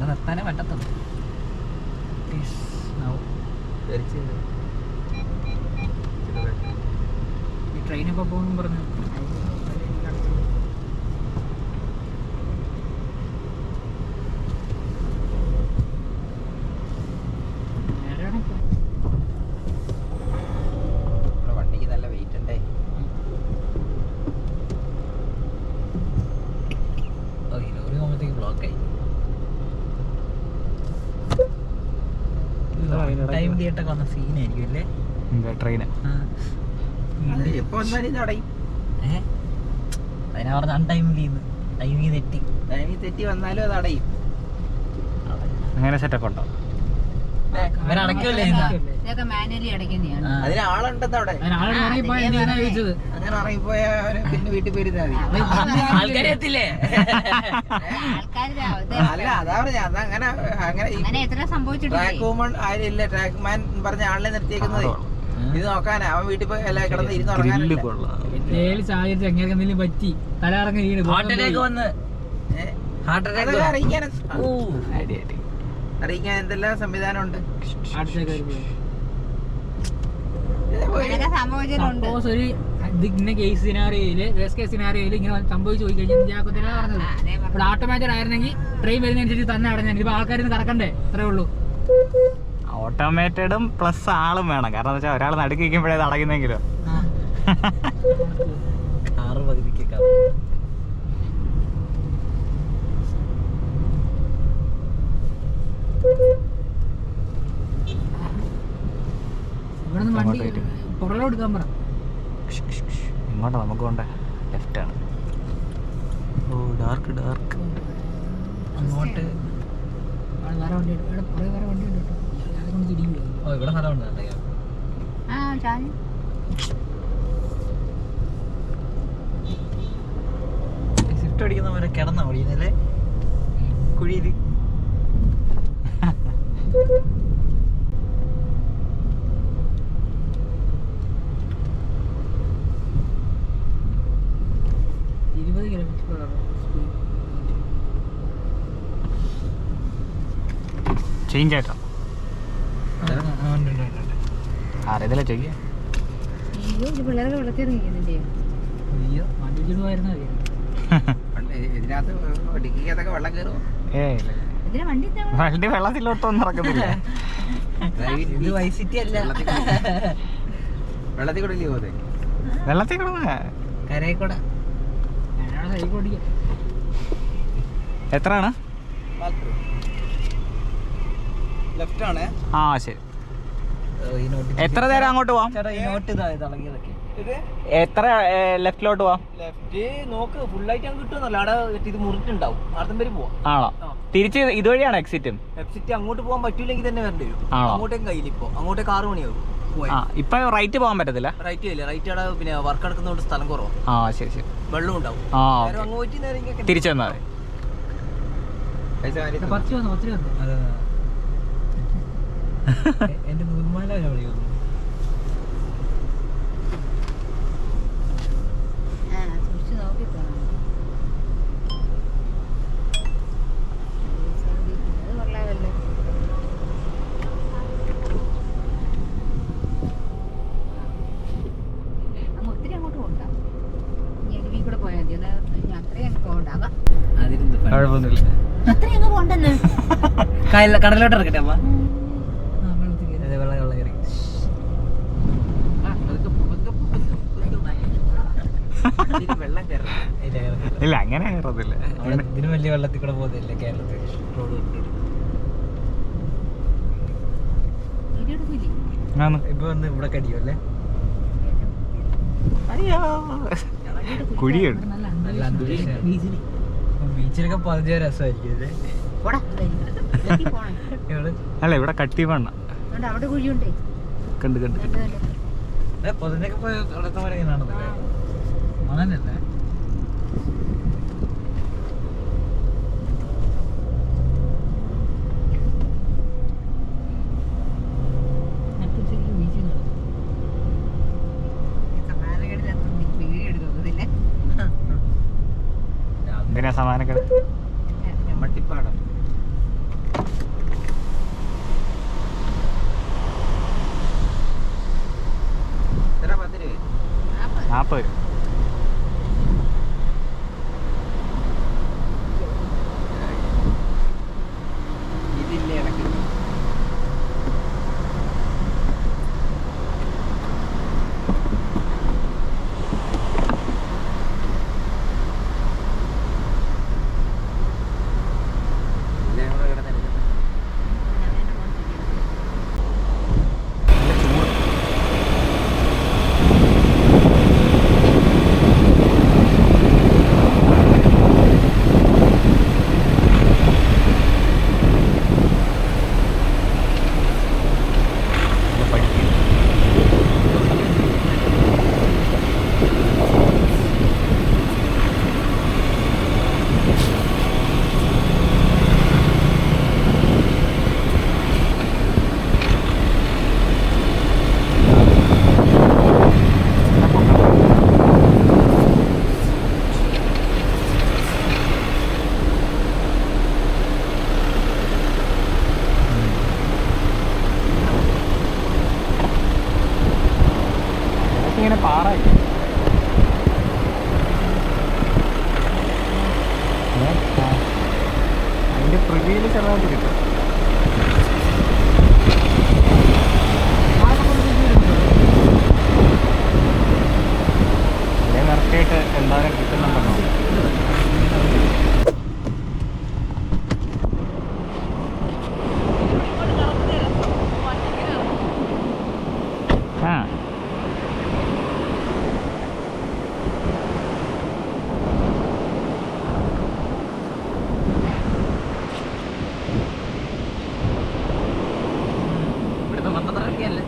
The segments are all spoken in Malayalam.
നിർത്താനേ പറ്റത്തുള്ളൂ. ഈ ട്രെയിനൊക്കെ പോകുന്നു പറഞ്ഞു. വണ്ടിക്ക് നല്ല വെയിറ്റ് ഉണ്ടേ. ലോറി പോകുമ്പോഴത്തേക്ക് ബ്ലോക്കായി. ടൈം തിയേറ്റൊക്കെ വന്ന സീനായിരിക്കും അല്ലേ ട്രെയിന്? എപ്പോ വന്നാലും തടയും. അതിനാ പറഞ്ഞ അൺടൈമിൽ തെറ്റി വന്നാലും അത് അടയും. അങ്ങനെ സെറ്റപ്പ് ഉണ്ടോ? അവരടക്കല്ലേ ഇതൊക്കെ മാനുവലി അടയ്ക്കുന്നതാണ്. അതിന് ആളുണ്ടെന്ന് അവിടെ. അങ്ങനെ ഇറങ്ങിപ്പോയ പിന്നെ വീട്ടിൽ പോയിരുന്നാ മതി. ആൾക്കാരെത്തില്ലേ? അല്ല അതാ പറഞ്ഞ അതങ്ങനെ അങ്ങനെ എത്ര സംഭവിച്ചിട്ടുണ്ട്. ട്രാക്ക് വുമൺ ആരില്ല, ട്രാക്ക് മാൻ പറഞ്ഞ ആളിനെ നിർത്തിയേക്കുന്നത് ഇത് നോക്കാനാ. അവൻ വീട്ടിൽ പോയി എല്ലാം കിടന്ന് ഇരുന്ന് ഉറങ്ങാനില്ല. പറ്റി തലറങ്ങി അറിയിക്കാൻ എന്തെല്ലാം സംവിധാനം ഉണ്ട്. ഇങ്ങനെ കേസ് സിനാറിയോയില് ഇങ്ങനെ സംഭവിച്ചു പോയി കഴിഞ്ഞാൽ പറഞ്ഞത് ഇവിടെ ഓട്ടോമാറ്റിക് ആയിരുന്നെങ്കിൽ ട്രെയിൻ വരുന്നതനുസരിച്ച് തന്നെ അടഞ്ഞു. ഇപ്പൊ ആൾക്കാർ കറക്കണ്ടേ, അത്രേ ഉള്ളൂ. ഓട്ടോമേറ്റഡും പ്ലസ് ആളും വേണം. കാരണം എന്താ വെച്ചാൽ ഒരാൾ നടുക്ക് നിൽക്കുമ്പോഴേ അത് അടയ്ക്കുന്നെങ്കിലോ. കാറ് പകുതിക്ക് ഇങ്ങോട്ടാ നമുക്ക് പോണ്ടേ? ലെഫ്റ്റ് ആണ്. ഓ ഡാർക്ക് അങ്ങോട്ട് വേറെ വണ്ടി ഉണ്ട്. ഓ ഇവിടെ സ്ഥലമുണ്ട്. സ്വിഫ്റ്റ് അടിക്കുന്നവരെ കിടന്ന ഓടിയുന്നല്ലേ കുഴിയിൽ. ചേഞ്ച് ആയിട്ടോ? അറിയത്തില്ല ചോദിക്കാം. പിള്ളേരൊക്കെ വെള്ളത്തിറങ്ങിക്കുന്നുണ്ട്. ഇതിനകത്ത് ഡിക്കിക്കകത്തൊക്കെ വെള്ളം കയറുമോ? വണ്ടി വെള്ളത്തിലോട്ടൊന്നും നടക്കുന്നില്ല. ഇത് വൈസിറ്റി അല്ല, വെള്ളത്തിൽ കൂടെ പോകുന്നത്. വെള്ളത്തിൽ കൂടെ കരയിൽ കൂടെ. എത്രയാണ്? ലെഫ്റ്റ് ആണ്. ആ ശരി. എത്ര നേരം അങ്ങോട്ട് പോവാം? എത്ര ലെഫ്റ്റിലോട്ട് പോവാം? ലെഫ്റ്റ് നോക്ക്, ഫുള്ളായിട്ട് അങ്ങ് കിട്ടുമെന്നല്ല. അവിടെ ഇത് മുറിട്ടുണ്ടാവും, അവിടെ വരെ പോവാം. ആണോ? തിരിച്ച് ഇതുവഴിയാണ് എക്സിറ്റും? എക്സിറ്റ് അങ്ങോട്ട് പോകാൻ പറ്റൂലെങ്കിൽ തന്നെ വരേണ്ടി വരും. അങ്ങോട്ടേക്ക് കയ്യിൽ ഇപ്പൊ അങ്ങോട്ടേക്ക് 6 മണിയാവും. ഇപ്പൊ റൈറ്റ് പോകാൻ പറ്റത്തില്ല. റൈറ്റ് ഇല്ല, റൈറ്റ് അവിടെ പിന്നെ വർക്ക് എടുക്കുന്നതുകൊണ്ട് സ്ഥലം കുറവാണ്. ആ ശരി ശരി. വെള്ളം ഉണ്ടാവും. അങ്ങോട്ട് തിരിച്ചു വന്നാൽ എന്റെ നൂൽമാല വിളിക്കുന്നു. കടലോട്ട് ഇറക്കട്ടെ അമ്മ. വെള്ളം കയറി. ഇല്ല അങ്ങനെ കയറത്തില്ല. ഇതിന് വലിയ വെള്ളത്തിൽ കൂടെ പോകുന്നില്ല കേരളത്തിൽ. ഇപ്പൊ വന്ന് ഇവിടെ കടിയോ അല്ലേ? കുഴിയുണ്ട്. ബീച്ചിലൊക്കെ പതിഞ്ഞ രസമായിരിക്കും അല്ലേ? അല്ല ഇവിടെ കട്ടി വേണ്ട. കണ്ട് പൊതിനൊക്കെ പോയി അടുത്തവരെ നടന്നില്ലേ? മണലല്ലേ? എങ്ങനെ സമാധാനക്കേട്? മട്ടിപ്പാടം. എത്ര 10 രൂപ? 40 രൂപ. ഇതില്ലേ ഇടയ്ക്ക് ഇങ്ങനെ പാറായി. അതിന്റെ പ്രിവ്യൂല് ചെറുതായിട്ട് കിട്ടും. അതേ നിർത്തിയിട്ട് എന്തായാലും കിട്ടുന്നുണ്ടല്ലോ. ആ ഇവിടുത്തെ മൊത്തത്തിറക്കിയല്ലേ.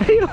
അയ്യോ